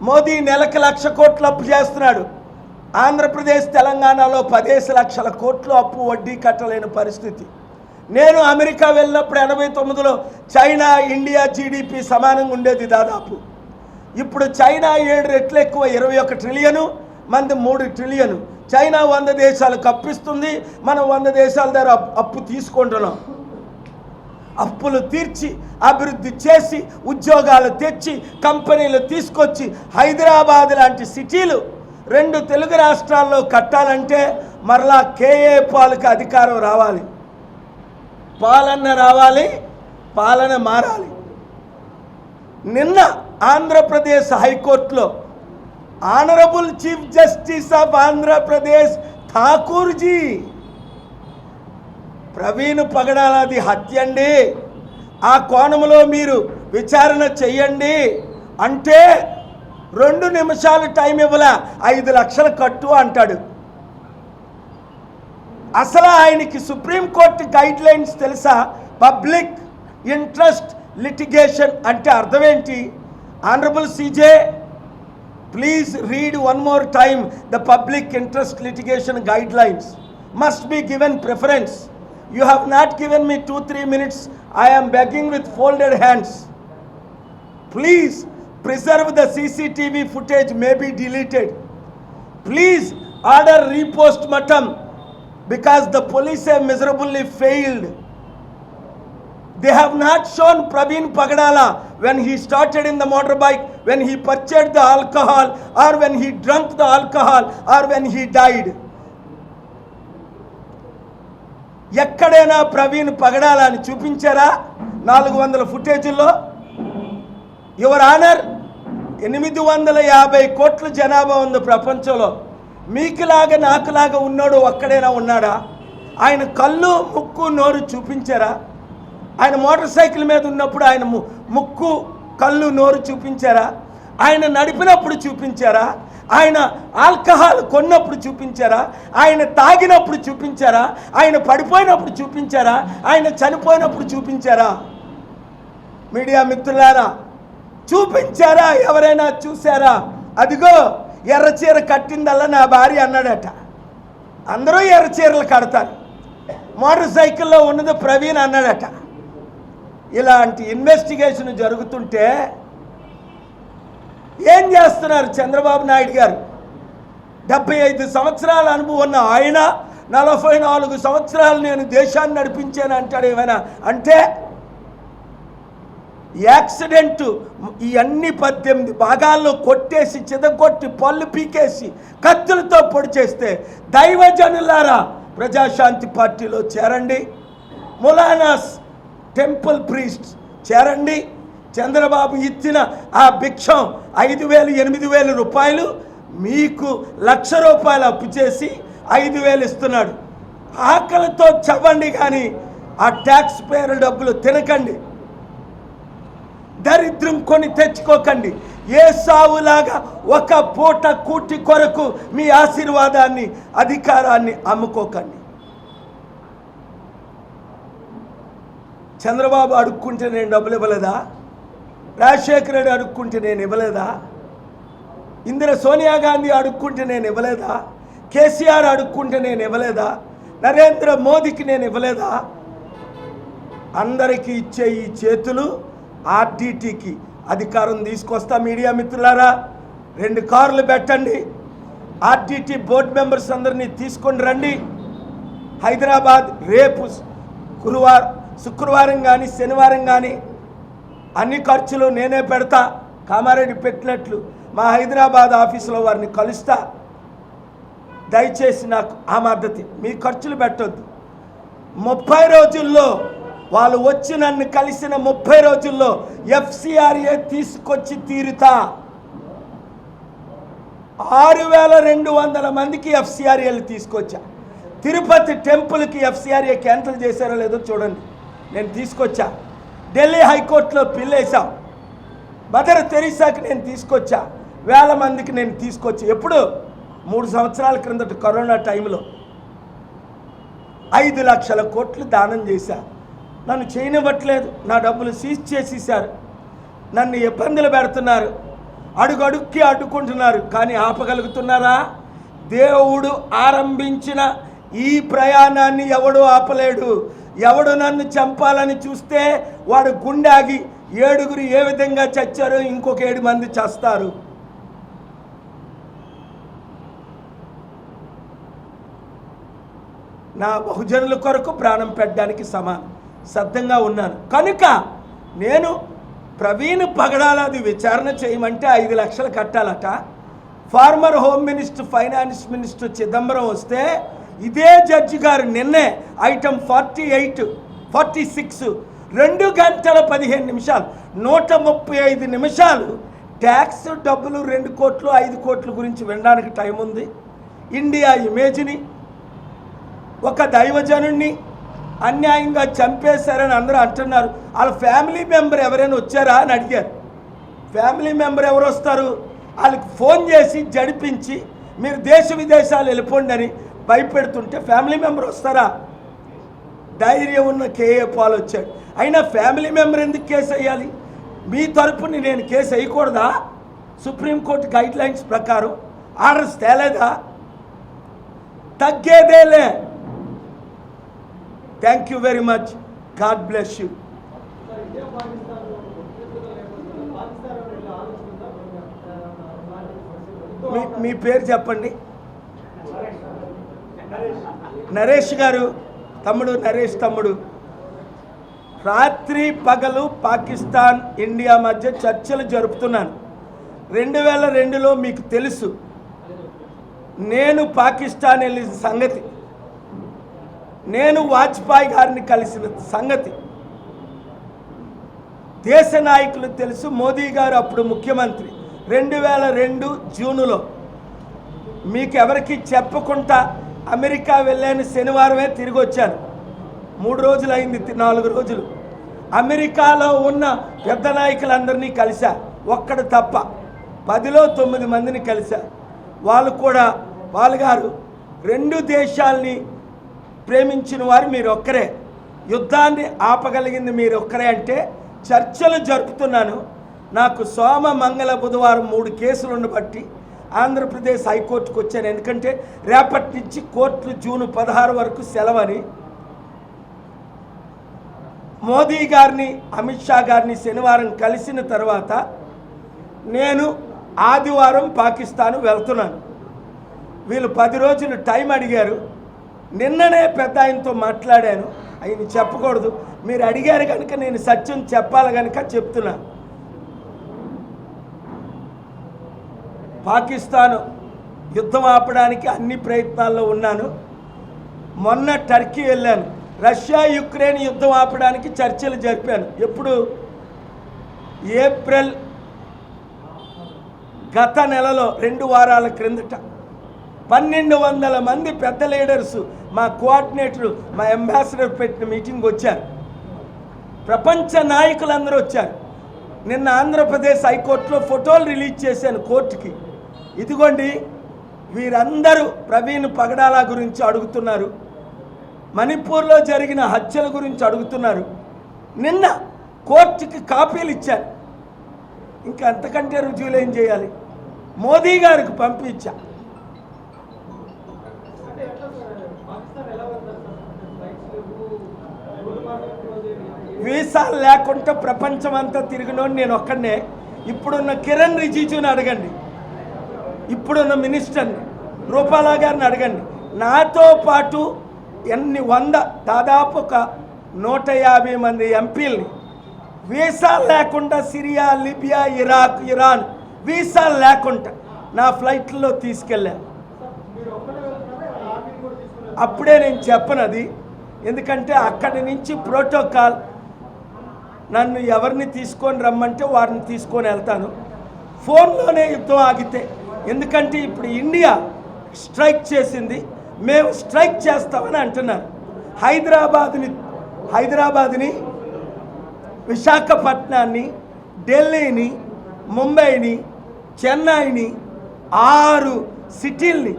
మోదీ నెలకు 1,00,000 కోట్లు అప్పు చేస్తున్నాడు. ఆంధ్రప్రదేశ్ తెలంగాణలో 10 లక్షల కోట్లు అప్పు, వడ్డీ కట్టలేని పరిస్థితి. నేను అమెరికా వెళ్ళినప్పుడు 89లో చైనా ఇండియా జీడిపి సమానంగా ఉండేది దాదాపు. ఇప్పుడు చైనా 7 రెట్లు ఎక్కువ, 21 ట్రిలియను, మంది 3 ట్రిలియను. చైనా 100 దేశాలకు అప్పిస్తుంది, మనం 100 దేశాల దగ్గర అప్పు తీసుకుంటున్నాం. అప్పులు తీర్చి, అభివృద్ధి చేసి, ఉద్యోగాలు తెచ్చి, కంపెనీలు తీసుకొచ్చి హైదరాబాద్ లాంటి సిటీలు 2 తెలుగు రాష్ట్రాల్లో కట్టాలంటే మరలా కేఏ పాల్కి అధికారం రావాలి, పాలన రావాలి, పాలన మారాలి. నిన్న ఆంధ్రప్రదేశ్ హైకోర్టులో honourable chief justice of Andhra Pradesh Thakurji, Praveen పగడాలది హత్య అండి, ఆ కోణంలో మీరు విచారణ చెయ్యండి అంటే 2 నిమిషాలు టైం ఇవ్వలే, 5 లక్షలు కట్టు అంటాడు. అసలు ఆయనకి సుప్రీంకోర్టు గైడ్ లైన్స్ తెలుసా? పబ్లిక్ ఇంట్రెస్ట్ లిటిగేషన్ అంటే అర్థం ఏంటి? Honourable CJ, please read one more time the public interest litigation guidelines. Must be given preference. You have not given me 2-3 minutes. I am begging with folded hands. Please preserve the CCTV footage, may be deleted. Please order repost-mortem because the police have miserably failed. They have not shown Praveen Pagadala when he started in the motorbike, when he purchased the alcohol, or when he drank the alcohol, or when he died. ఎక్కడైనా ప్రవీణ్ పగడాల అని చూపించారా 400 ఫుటేజీల్లో? Your honour, 850 కోట్ల జనాభా ఉంది ప్రపంచంలో. మీకులాగా నాకులాగా ఉన్నాడు ఒక్కడైనా ఉన్నాడా? ఆయన కళ్ళు, ముక్కు, నోరు చూపించారా? ఆయన మోటార్ సైకిల్ మీద ఉన్నప్పుడు ఆయన ముక్కు, కళ్ళు, నోరు చూపించారా? ఆయన నడిపినప్పుడు చూపించారా? ఆయన ఆల్కహాల్ కొన్నప్పుడు చూపించారా? ఆయన తాగినప్పుడు చూపించారా? ఆయన పడిపోయినప్పుడు చూపించారా? ఆయన చనిపోయినప్పుడు చూపించారా? మీడియా మిత్రులారా, చూపించారా? ఎవరైనా చూసారా? అదిగో ఎర్ర చీర కట్టిందల్లా నా భార్య అన్నాడట. అందరూ ఎర్ర చీరలు కడతారు, మోటార్ సైకిల్లో ఉన్నది ప్రవీణ్ అన్నాడట. ఇలాంటి ఇన్వెస్టిగేషన్ జరుగుతుంటే ఏం చేస్తున్నారు చంద్రబాబు నాయుడు గారు? 75 సంవత్సరాల అనుభవం ఉన్న ఆయన 44 సంవత్సరాలు నేను దేశాన్ని నడిపించాను అంటాడు. ఏమైనా అంటే యాక్సిడెంట్ ఈ అన్ని 18 భాగాల్లో కొట్టేసి, చితగొట్టి, పళ్ళు పీకేసి, కత్తులతో పొడి చేస్తే దైవజనులారా ప్రజాశాంతి పార్టీలో చేరండి, ములానాస్ టెంపుల్ ప్రీస్ట్ చేరండి. చంద్రబాబు ఇచ్చిన ఆ భిక్షం 5,000, 8,000 రూపాయలు మీకు 1,00,000 రూపాయలు అప్పు చేసి 5,000 ఇస్తున్నాడు. ఆకలితో చవ్వండి కానీ ఆ ట్యాక్స్ పేర్ డబ్బులు తినకండి, దరిద్రం కొని తెచ్చుకోకండి. ఏ సావులాగా ఒక పూట కూటి కొరకు మీ ఆశీర్వాదాన్ని, అధికారాన్ని అమ్ముకోకండి. చంద్రబాబు అడుక్కుంటే నేను డబ్బులు ఇవ్వలేదా? రాజశేఖర రెడ్డి అడుక్కుంటే నేను ఇవ్వలేదా? సోనియా గాంధీ అడుక్కుంటే నేను ఇవ్వలేదా? కేసీఆర్ అడుక్కుంటే నేను ఇవ్వలేదా? నరేంద్ర మోదీకి నేను ఇవ్వలేదా? అందరికీ ఇచ్చే ఈ చేతులు ఆర్టీటీకి అధికారం తీసుకొస్తా. మీడియా మిత్రులారా, 2 కార్లు పెట్టండి, ఆర్టీటీ బోర్డు మెంబర్స్ అందరినీ తీసుకొని రండి. హైదరాబాద్ రేపు శుక్రవారం కానీ శనివారం కానీ అన్ని ఖర్చులు నేనే పెడతా. కామారెడ్డి పెట్టినట్లు మా హైదరాబాద్ ఆఫీసులో వారిని కలుస్తా. దయచేసి నాకు ఆ మద్దతు, మీ ఖర్చులు పెట్టొద్దు. 30 రోజుల్లో వాళ్ళు వచ్చి నన్ను కలిసిన 30 రోజుల్లో FCRA తీసుకొచ్చి తీరుతా. 6,200 మందికి FCRAలు తీసుకొచ్చా. తిరుపతి టెంపుల్కి FCRA క్యాన్సిల్ చేశారో లేదో చూడండి, నేను తీసుకొచ్చా. ఢిల్లీ హైకోర్టులో పిల్లేసాం. మదర్ తెరీసాకి నేను తీసుకొచ్చా. 1000 మందికి నేను తీసుకొచ్చా. ఎప్పుడు? 3 సంవత్సరాల క్రిందట కరోనా టైంలో 5 లక్షల కోట్లు దానం చేశా. నన్ను చేయనివ్వట్లేదు, నా డబ్బులు సీజ్ చేసేసారు, నన్ను ఇబ్బందులు పెడుతున్నారు. అడుగడుక్కి అడ్డుకుంటున్నారు, కానీ ఆపగలుగుతున్నారా? దేవుడు ఆరంభించిన ఈ ప్రయాణాన్ని ఎవడు ఆపలేడు. ఎవడు నన్ను చంపాలని చూస్తే వాడు గుండాగి 7 ఏ విధంగా చచ్చారో ఇంకొక 7 మంది చస్తారు. నా బహుజనుల కొరకు ప్రాణం పెట్టడానికి సిద్ధంగా ఉన్నాను. కనుక నేను ప్రవీణ్ పగడాలది విచారణ చేయమంటే 5 లక్షలు కట్టాలట. Former home minister, finance minister Chidambaram వస్తే ఇదే జడ్జి గారు నిన్నే ఐటమ్ 48, 46 2 గంటల 15 నిమిషాలు 135 నిమిషాలు ట్యాక్స్ డబ్బులు 2 కోట్లు 5 కోట్ల గురించి వినడానికి టైం ఉంది. ఇండియా ఇమేజ్ని, ఒక దైవజనుణ్ణి అన్యాయంగా చంపేశారని అందరూ అంటున్నారు. వాళ్ళ ఫ్యామిలీ మెంబర్ ఎవరైనా వచ్చారా అని అడిగారు. ఫ్యామిలీ మెంబర్ ఎవరు వస్తారు? వాళ్ళకి ఫోన్ చేసి జడిపించి మీరు దేశ విదేశాలు వెళ్ళిపోండి అని భయపెడుతుంటే ఫ్యామిలీ మెంబర్ వస్తారా? ధైర్యం ఉన్న కేఏ పాల్ వచ్చాడు. అయినా ఫ్యామిలీ మెంబర్ ఎందుకు కేసు వేయాలి? మీ తరపుని నేను కేసు వేయకూడదా? సుప్రీంకోర్టు గైడ్ లైన్స్ ప్రకారం ఆర్డర్స్ తేలేదా? తగ్గేదేలే. Thank you very much. God bless you. మీ పేరు చెప్పండి. నరేష్ గారు, తమ్ముడు నరేష్ తమ్ముడు. రాత్రి పగలు పాకిస్తాన్ ఇండియా మధ్య చర్చలు జరుపుతున్నాను. 2002లో మీకు తెలుసు నేను పాకిస్తాన్ వెళ్ళిన సంగతి, నేను వాజ్పేయి గారిని కలిసిన సంగతి దేశ నాయకులు తెలుసు. మోదీ గారు అప్పుడు ముఖ్యమంత్రి. 2002 జూన్లో మీకు ఎవరికి చెప్పకుండా అమెరికా వెళ్ళాను. శనివారమే తిరిగి వచ్చాను. 3 రోజులు అయింది, 4 రోజులు. అమెరికాలో ఉన్న పెద్ద నాయకులందరినీ కలిశా, ఒక్కడు తప్ప 10లో 9 మందిని కలిశా. వాళ్ళు కూడా వాళ్ళు గారు 2 దేశాలని ప్రేమించిన వారు మీరు ఒక్కరే, యుద్ధాన్ని ఆపగలిగింది మీరు ఒక్కరే అంటే చర్చలు జరుపుతున్నాను. నాకు సోమ మంగళ బుధవారం 3 కేసులను బట్టి ఆంధ్రప్రదేశ్ హైకోర్టుకు వచ్చాను. ఎందుకంటే రేపటి నుంచి కోర్టులు జూన్ 16 వరకు సెలవని. మోదీ గారిని, అమిత్ షా గారిని శనివారం కలిసిన తర్వాత నేను ఆదివారం పాకిస్తాన్ వెళ్తున్నాను. వీళ్ళు 10 రోజులు టైం అడిగారు. నిన్ననే పెద్ద ఆయనతో మాట్లాడాను. ఆయన చెప్పకూడదు, మీరు అడిగారు కనుక నేను సత్యం చెప్పాలి కనుక చెప్తున్నా. పాకిస్తాన్ యుద్ధం ఆపడానికి అన్ని ప్రయత్నాల్లో ఉన్నాను. మొన్న టర్కీ వెళ్ళాను. రష్యా యుక్రెయిన్ యుద్ధం ఆపడానికి చర్చలు జరిపాను. ఎప్పుడు? ఏప్రిల్ గత నెలలో 2 వారాల క్రిందట 1200 మంది పెద్ద లీడర్స్, మా కోఆర్డినేటరు, మా అంబాసిడర్ పెట్టిన మీటింగ్ వచ్చారు. ప్రపంచ నాయకులందరూ వచ్చారు. నిన్న ఆంధ్రప్రదేశ్ హైకోర్టులో ఫోటోలు రిలీజ్ చేశాను కోర్టుకి. ఇదిగోండి, వీరందరూ ప్రవీణ్ పగడాల గురించి అడుగుతున్నారు, మణిపూర్లో జరిగిన హత్యల గురించి అడుగుతున్నారు. నిన్న కోర్టుకి కాపీలు ఇచ్చారు. ఇంకా అంతకంటే రుజువులు ఏం చేయాలి? మోదీ గారికి పంపించా. వీసాలు లేకుండా ప్రపంచం అంతా తిరిగినోని నేను ఒక్కడనే. ఇప్పుడున్న కిరణ్ రిజిజుని అడగండి, ఇప్పుడున్న మినిస్టర్ని రూపాలా గారిని అడగండి. నాతో పాటు దాదాపు ఒక 150 మంది ఎంపీలని వీసాలు లేకుండా సిరియా, లిబియా, ఇరాక్, ఇరాన్ వీసాలు లేకుండా నా ఫ్లైట్లో తీసుకెళ్ళాను. అప్పుడే నేను చెప్పనది, ఎందుకంటే అక్కడి నుంచి ప్రోటోకాల్, నన్ను ఎవరిని తీసుకొని రమ్మంటే వారిని తీసుకొని వెళ్తాను. ఫోన్లోనే యుద్ధం ఆగితే, ఎందుకంటే ఇప్పుడు ఇండియా స్ట్రైక్ చేసింది, మేము స్ట్రైక్ చేస్తామని అంటున్నారు. హైదరాబాద్ని, విశాఖపట్నాన్ని, ఢిల్లీని, ముంబైని, చెన్నైని 6 సిటీల్ని